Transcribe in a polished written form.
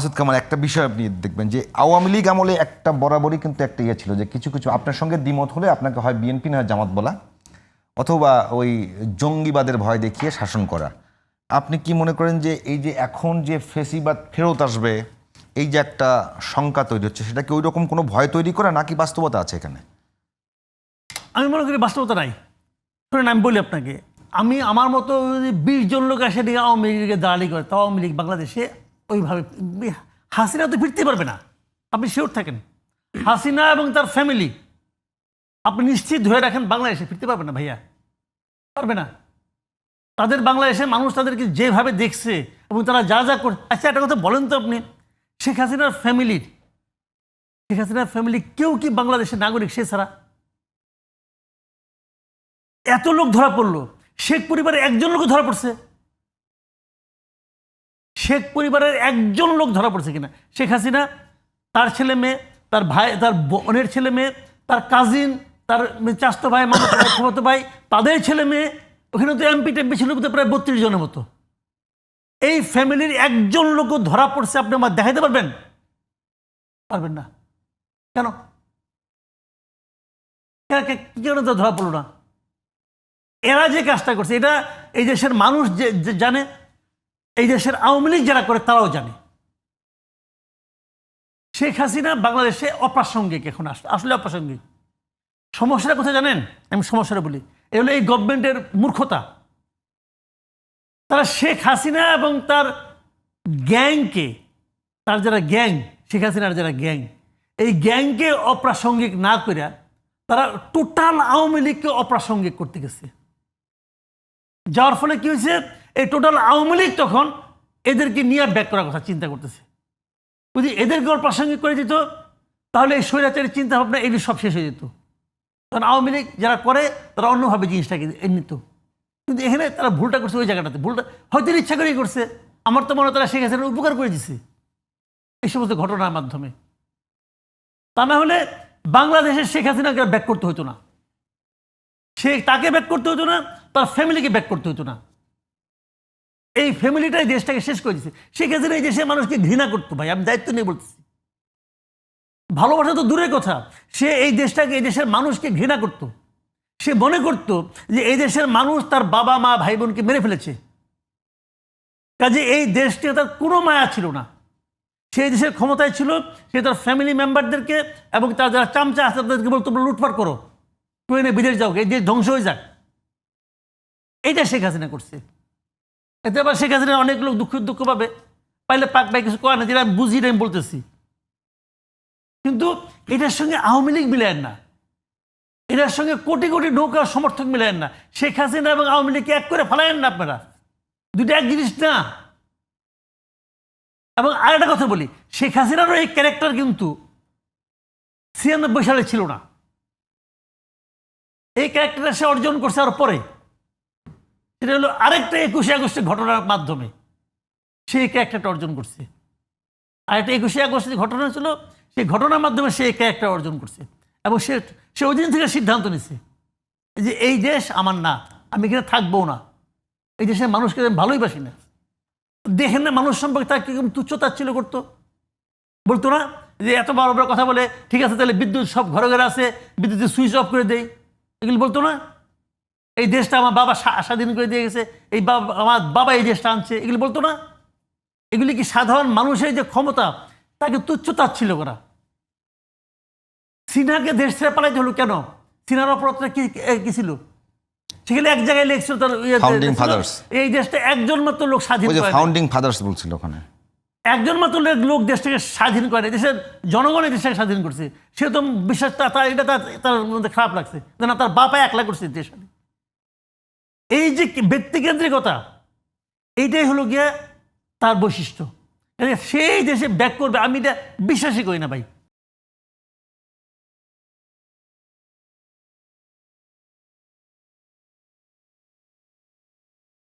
মাসুদ কামাল, একটা বিষয় আপনি দেখবেন যে আওয়ামী লীগ আমলে একটা বরাবরই কিন্তু একটা ইয়ে ছিল যে কিছু কিছু আপনার সঙ্গে দ্বিমত হলে আপনাকে হয় বিএনপি না জামাত বলা, অথবা ওই জঙ্গিবাদের ভয় দেখিয়ে শাসন করা। আপনি কি মনে করেন যে এই যে এখন যে ফেসিবাদ ফেরত আসবে, এই যে একটা শঙ্কা তৈরি হচ্ছে, সেটা কি ওই রকম কোনো ভয় তৈরি করা নাকি বাস্তবতা আছে এখানে? আমি মনে করি বাস্তবতা নাই। শুনেন, আমি বলি আপনাকে, আমি আমার মতো যদি 20 জন লোক এসে দিয়ে আওয়ামী লীগের দালালি করে, তাও আওয়ামী লীগ বাংলাদেশে ওইভাবে হাসিনা তো ফিরতে পারবে না, আপনি শিওর থাকেন। হাসিনা এবং তার ফ্যামিলি আপনি নিশ্চিত ধরে রাখেন বাংলাদেশে ফিরতে পারবে না ভাইয়া, পারবে না। তাদের বাংলাদেশে মানুষ তাদেরকে যেভাবে দেখছে এবং তারা যা যা করে। আচ্ছা, একটা কথা বলেন তো আপনি, শেখ হাসিনার ফ্যামিলি কেউ কি বাংলাদেশের নাগরিক সে ছাড়া? এত লোক ধরা পড়লো, শেখ পরিবারের একজন লোক ধরা পড়ছে? শেখ পরিবারের একজন লোক ধরা পড়ছে কিনা? শেখ হাসিনা, তার ছেলে মেয়ে, তার ভাই, তার বোনের ছেলে মেয়ে, তার কাজিন, তার চাচাতো ভাই, মামাতো ভাই, তাদের ছেলে মেয়ে, ওখানে তো এমপি টেমপি ছিল প্রায় 32 জনের মতো। এই ফ্যামিলির একজন লোক ধরা পড়ছে, আপনি আমার দেখাইতে পারবেন? পারবেন না। কেন কেন তো ধরা পড়লো না? এরা যে কাজটা করছে, এটা এই দেশের মানুষ যে জানে, এই দেশের আওয়ামী লীগ যারা করে তারাও জানে। শেখ হাসিনা বাংলাদেশে অপ্রাসঙ্গিক, এখন আসলে অপ্রাসঙ্গিক। সমস্যাটা কোথায় জানেন? আমি সমস্যাটা বলি, এ হলো এই গভর্নমেন্টের মূর্খতা। তারা শেখ হাসিনা এবং তার গ্যাংকে, তার যারা গ্যাং, শেখ হাসিনার যারা গ্যাং, এই গ্যাংকে অপ্রাসঙ্গিক না করে তারা টোটাল আওয়ামী লীগকে অপ্রাসঙ্গিক করতে গেছে। যাওয়ার ফলে কি হয়েছে, এই টোটাল আওয়ামী লীগ তখন এদেরকে নিয়ে ব্যাক করার কথা চিন্তা করতেছে। যদি এদেরকে অপ্রাসঙ্গিক করে দিত, তাহলে এই স্বৈরাচারী চিন্তা ভাবনা এগুলি সব শেষ হয়ে যেত। কারণ আওয়ামী লীগ যারা করে তারা অন্যভাবে জিনিসটাকে নিত। কিন্তু এখানে তারা ভুলটা করছে, ওই জায়গাটাতে ভুলটা হয়তো ইচ্ছা করেই করছে। আমার তো মনে হয় তারা শেখ হাসিনার উপকার করে দিচ্ছে এই সমস্ত ঘটনার মাধ্যমে। তা না হলে বাংলাদেশের শেখ হাসিনাকে ব্যাক করতে হতো না, তাকে ব্যাক করতে হতো না, তার ফ্যামিলিকে ব্যাক করতে হতো না। এই ফ্যামিলিটাই দেশটাকে শেষ করে দিচ্ছে। শেখ হাসিনা এই দেশের মানুষকে ঘৃণা করতো ভাই, আমি দায়িত্ব নিয়ে বলতেছি। ভালোবাসা তো দূরের কথা, সে এই দেশটাকে, এই দেশের মানুষকে ঘৃণা করত। সে মনে করত যে এই দেশের মানুষ তার বাবা মা ভাই বোনকে মেরে ফেলেছে, কাজে এই দেশটি তার কোনো মায়া ছিল না। সেই দেশের ক্ষমতায় ছিল, সে তার ফ্যামিলি মেম্বারদেরকে এবং তার যারা চামচা আছে তাদেরকে বলতো তোমরা লুটপাট করো, ট্রেনে বিদেশ যাও, এই দেশ ধ্বংস হয়ে যাক। এইটা শেখ হাসিনা করছে। এতে আবার শেখ হাসিনা অনেক লোক দুঃখ পাবে, পাইলে পাক পাই কিছু করে না, যেটা আমি বুঝি না, আমি বলতেছি। কিন্তু এটার সঙ্গে আওয়ামী লীগ মিলায়েন না, এটার সঙ্গে কোটি কোটি নৌকা সমর্থক মিলায়েন না। শেখ হাসিনা এবং আওয়ামী লীগকে এক করে ফেলায়েন না আপনারা, দুইটা এক জিনিস না। এবং আরেকটা কথা বলি, শেখ হাসিনারও এই ক্যারেক্টার কিন্তু 96 সালে ছিল না। এই ক্যারেক্টারটা সে অর্জন করছে আর পরে, সেটা হলো আরেকটা 21শে আগস্টের ঘটনার মাধ্যমে সেই ক্যারেক্টারটা অর্জন করছে। আরেকটা 21শে আগস্টের ঘটনা ছিল, সেই ঘটনার মাধ্যমে সে ক্যারেক্টার অর্জন করছে। এবং সে ওই দিন থেকে সিদ্ধান্ত নিছে যে এই দেশ আমার না, আমি এখানে থাকবো না, এই দেশের মানুষকে আমি ভালোই বাসি না। দেখেন না মানুষ সম্পর্কে তার কিরকম তুচ্ছতাচ্ছিল্য করতো, বলতো না যে এত বড় বড় কথা বলে, ঠিক আছে তাহলে বিদ্যুৎ সব ঘরে ঘরে আছে, বিদ্যুতের সুইচ অফ করে দেয়, এগুলি বলতো না। এই দেশটা আমার বাবা স্বাধীন করে দিয়ে গেছে, আমার বাবা এই দেশটা আনছে, এগুলি বলতো না। এগুলি কি সাধারণ মানুষের যে ক্ষমতা, তাকে তুচ্ছতাচ্ছিল্য করা। সিনহাকে দেশ ছেড়ে পালাইতে হলো কেন? সিনহার অপরাধটা কি ছিল? সেখানে এক জায়গায় লেখছিল তার এই দেশটা একজন মাত্র লোক স্বাধীন করে, ফাউন্ডিং ফাদার্স বলছিল ওখানে, একজন মাত্র লোক দেশটাকে স্বাধীন করে, দেশের জনগণের দেশটাকে স্বাধীন করছে। সে তো বিশ্বাস, এটা তার মধ্যে খারাপ লাগছে না, তার বাবা একলা করছে দেশ। এই যে ব্যক্তিকেন্দ্রিকতা, এইটাই হলো গিয়ে তার বৈশিষ্ট্য। সেই দেশে ব্যাক করবে, আমি এটা বিশ্বাসই করি না ভাই।